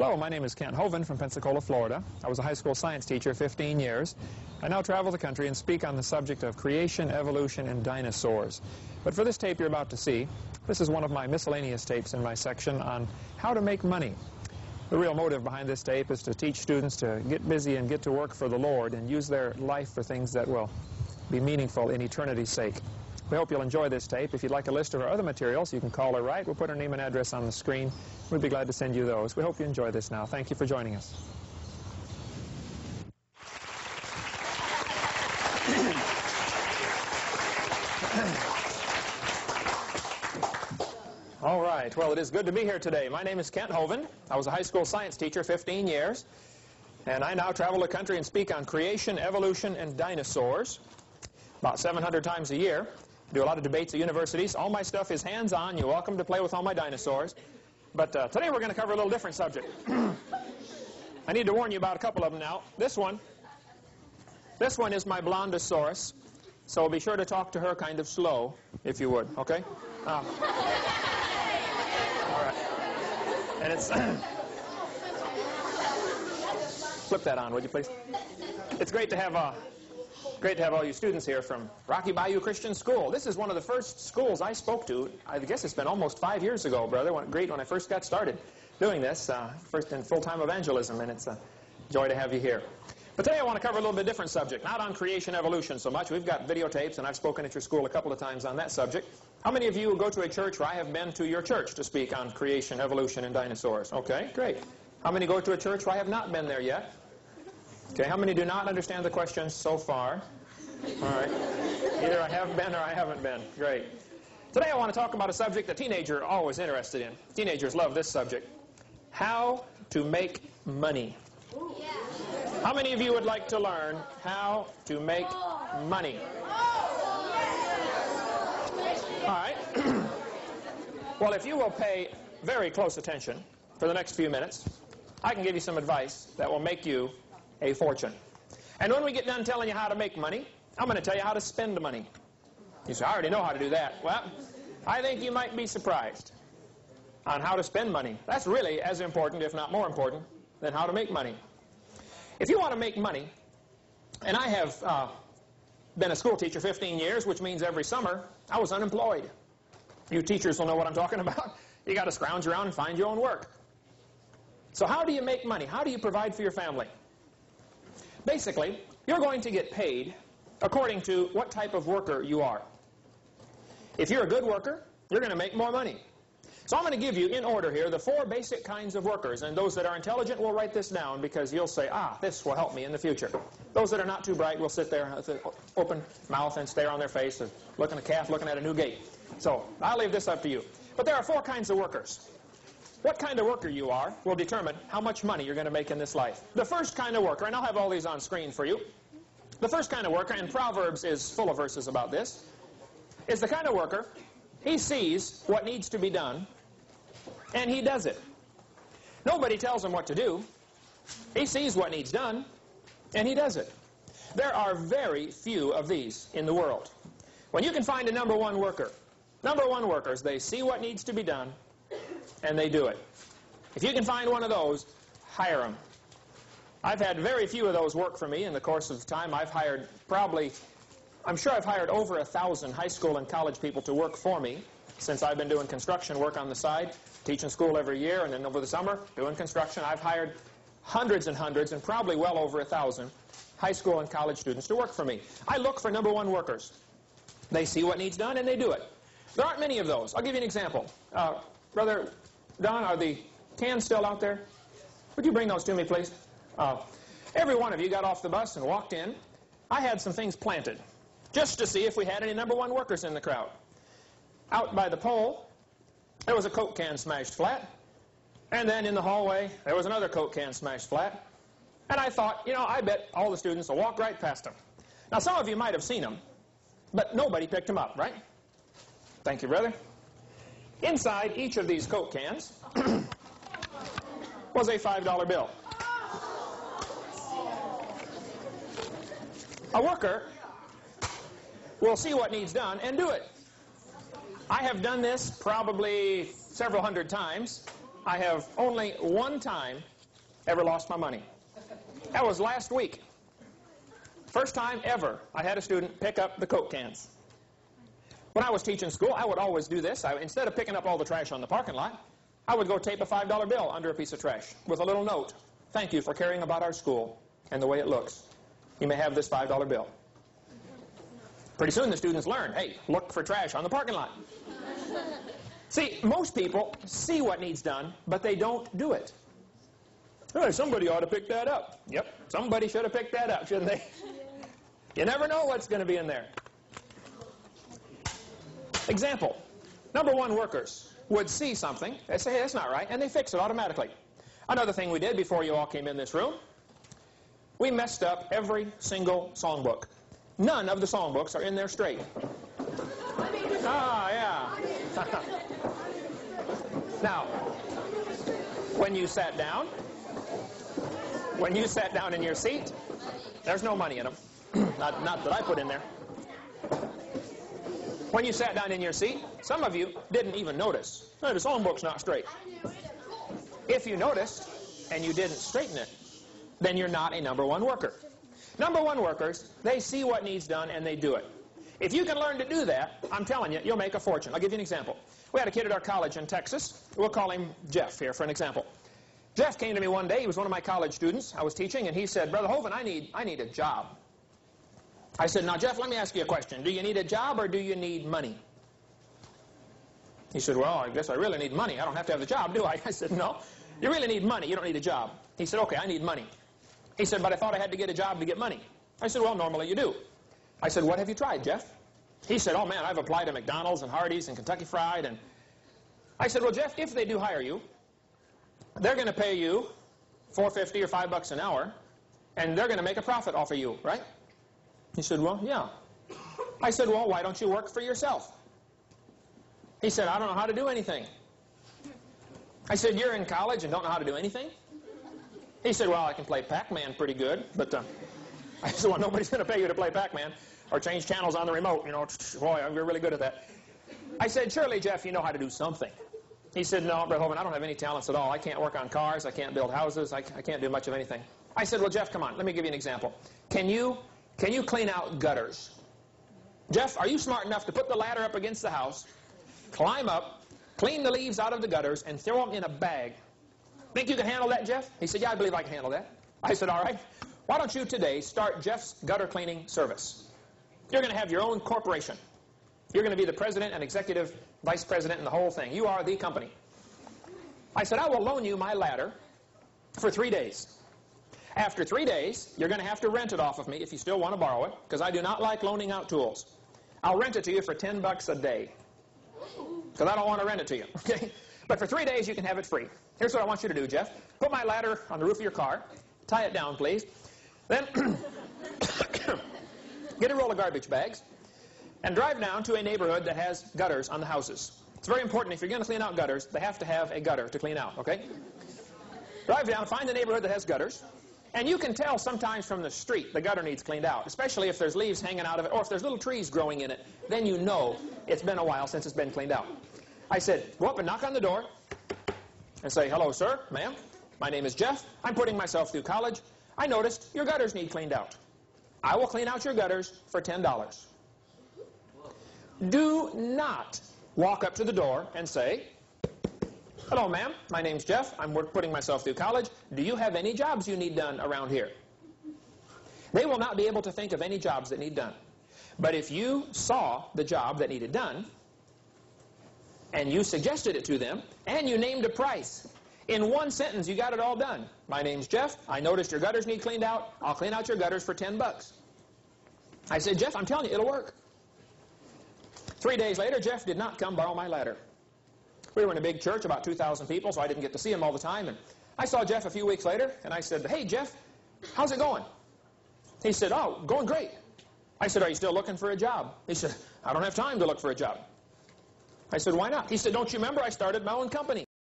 Hello, my name is Kent Hovind from Pensacola, Florida. I was a high school science teacher 15 years. I now travel the country and speak on the subject of creation, evolution, and dinosaurs. But for this tape you're about to see, this is one of my miscellaneous tapes in my section on how to make money. The real motive behind this tape is to teach students to get busy and get to work for the Lord and use their life for things that will be meaningful in eternity's sake. We hope you'll enjoy this tape. If you'd like a list of our other materials, you can call or write. We'll put our name and address on the screen. We'd be glad to send you those. We hope you enjoy this now. Thank you for joining us. All right. Well, it is good to be here today. My name is Kent Hovind. I was a high school science teacher 15 years. And I now travel the country and speak on creation, evolution, and dinosaurs about 700 times a year. Do a lot of debates at universities. All my stuff is hands-on. You're welcome to play with all my dinosaurs. But today we're going to cover a little different subject. I need to warn you about a couple of them now. This one is my Blondosaurus. So be sure to talk to her kind of slow, if you would, okay? All right. And it's... Flip that on, would you please? It's great to have all you students here from Rocky Bayou Christian School. This is one of the first schools I spoke to. I guess it's been almost 5 years ago, brother. Great when I first got started doing this, first in full-time evangelism, and it's a joy to have you here. But today I want to cover a little bit different subject, not on creation evolution so much. We've got videotapes, and I've spoken at your school a couple of times on that subject. How many of you go to a church where I have been to your church to speak on creation, evolution, and dinosaurs? Okay, great. How many go to a church where I have not been there yet? Okay, how many do not understand the questions so far? All right. Either I have been or I haven't been. Great. Today I want to talk about a subject that teenagers are always interested in. Teenagers love this subject. How to make money. How many of you would like to learn how to make money? All right. Well, if you will pay very close attention for the next few minutes, I can give you some advice that will make you a fortune. And when we get done telling you how to make money, I'm going to tell you how to spend money. You say, I already know how to do that. Well, I think you might be surprised on how to spend money. That's really as important, if not more important, than how to make money. If you want to make money, and I have been a school teacher 15 years, which means every summer I was unemployed. You teachers will know what I'm talking about. You got to scrounge around and find your own work. So how do you make money? How do you provide for your family? Basically, you're going to get paid according to what type of worker you are. If you're a good worker, you're going to make more money. So I'm going to give you, in order here, the 4 basic kinds of workers. And those that are intelligent will write this down because you'll say, this will help me in the future. Those that are not too bright will sit there with an open mouth and stare on their face, looking at a calf, looking at a new gate. So I'll leave this up to you. But there are 4 kinds of workers. What kind of worker you are will determine how much money you're going to make in this life. The first kind of worker, and I'll have all these on screen for you. The first kind of worker, and Proverbs is full of verses about this, is the kind of worker, he sees what needs to be done, and he does it. Nobody tells him what to do. He sees what needs done, and he does it. There are very few of these in the world. When you can find a number one worker, number one workers, they see what needs to be done, and they do it. If you can find one of those, hire them. I've had very few of those work for me in the course of time. I've hired I'm sure I've hired over 1,000 high school and college people to work for me since I've been doing construction work on the side, teaching school every year, and then over the summer doing construction. I've hired hundreds and hundreds, and probably well over 1,000 high school and college students to work for me. I look for number one workers. They see what needs done, and they do it. There aren't many of those. I'll give you an example. Brother Don, are the cans still out there? Would you bring those to me, please? Every one of you got off the bus and walked in. I had some things planted just to see if we had any number one workers in the crowd. Out by the pole, there was a Coke can smashed flat. And then in the hallway, there was another Coke can smashed flat. And I thought, I bet all the students will walk right past them. Now, some of you might have seen them, but nobody picked them up, right? Thank you, brother. Inside each of these Coke cans was a $5 bill. A worker will see what needs done and do it. I have done this probably several hundred times. I have only one time ever lost my money. That was last week. First time ever I had a student pick up the Coke cans. When I was teaching school, I would always do this. Instead of picking up all the trash on the parking lot, I would go tape a $5 bill under a piece of trash with a little note. Thank you for caring about our school and the way it looks. You may have this $5 bill. Pretty soon the students learn, hey, look for trash on the parking lot. See, most people see what needs done, but they don't do it. Hey, somebody ought to pick that up. Yep, somebody should have picked that up, shouldn't they? You never know what's going to be in there. Example, number one workers would see something, they say, hey, that's not right, and they fix it automatically. Another thing we did before you all came in this room, we messed up every single songbook. None of the songbooks are in there straight. Ah, yeah. Now, when you sat down in your seat, there's no money in them. Not that I put in there. When you sat down in your seat, some of you didn't even notice. Hey, the songbook's not straight. If you noticed and you didn't straighten it, then you're not a number one worker. Number one workers, they see what needs done and they do it. If you can learn to do that, I'm telling you, you'll make a fortune. I'll give you an example. We had a kid at our college in Texas. We'll call him Jeff here for an example. Jeff came to me one day. He was one of my college students. I was teaching, and he said, Brother Hovind, I need a job. I said, now, Jeff, let me ask you a question. Do you need a job or do you need money? He said, well, I guess I really need money. I don't have to have the job, do I? I said, no. You really need money. You don't need a job. He said, okay, I need money. He said, but I thought I had to get a job to get money. I said, well, normally you do. I said, what have you tried, Jeff? He said, oh, man, I've applied to McDonald's and Hardee's and Kentucky Fried. And I said, well, Jeff, if they do hire you, they're going to pay you $4.50 or $5 an hour, and they're going to make a profit off of you, right? He said, well, yeah. I said, well, why don't you work for yourself? He said, I don't know how to do anything. I said, you're in college and don't know how to do anything? He said, well, I can play Pac-Man pretty good, but I said, well, nobody's going to pay you to play Pac-Man or change channels on the remote. You know, boy, you're really good at that. I said, surely, Jeff, you know how to do something. He said, no, Brother Hovind, I don't have any talents at all. I can't work on cars. I can't build houses. I can't do much of anything. I said, well, Jeff, come on. Let me give you an example. Can you clean out gutters? Jeff, are you smart enough to put the ladder up against the house, climb up, clean the leaves out of the gutters, and throw them in a bag? Think you can handle that, Jeff? He said, yeah, I believe I can handle that. I said, all right. Why don't you today start Jeff's gutter cleaning service? You're going to have your own corporation. You're going to be the president and executive vice president and the whole thing. You are the company. I said, I will loan you my ladder for 3 days. After 3 days, you're going to have to rent it off of me if you still want to borrow it, because I do not like loaning out tools. I'll rent it to you for $10 a day, because I don't want to rent it to you. Okay? But for 3 days, you can have it free. Here's what I want you to do, Jeff. Put my ladder on the roof of your car. Tie it down, please. Then get a roll of garbage bags and drive down to a neighborhood that has gutters on the houses. It's very important. If you're going to clean out gutters, they have to have a gutter to clean out, okay? Drive down, find the neighborhood that has gutters, and you can tell sometimes from the street the gutter needs cleaned out, especially if there's leaves hanging out of it or if there's little trees growing in it. Then you know it's been a while since it's been cleaned out. I said, go up and knock on the door and say, hello, sir, ma'am. My name is Jeff. I'm putting myself through college. I noticed your gutters need cleaned out. I will clean out your gutters for $10. Do not walk up to the door and say, hello, ma'am. My name's Jeff. I'm putting myself through college. Do you have any jobs you need done around here? They will not be able to think of any jobs that need done. But if you saw the job that needed done, and you suggested it to them, and you named a price, in one sentence, you got it all done. My name's Jeff. I noticed your gutters need cleaned out. I'll clean out your gutters for $10. I said, Jeff, I'm telling you, it'll work. 3 days later, Jeff did not come borrow my ladder. We were in a big church, about 2,000 people, so I didn't get to see him all the time. And I saw Jeff a few weeks later, and I said, hey, Jeff, how's it going? He said, oh, going great. I said, are you still looking for a job? He said, I don't have time to look for a job. I said, why not? He said, don't you remember I started my own company?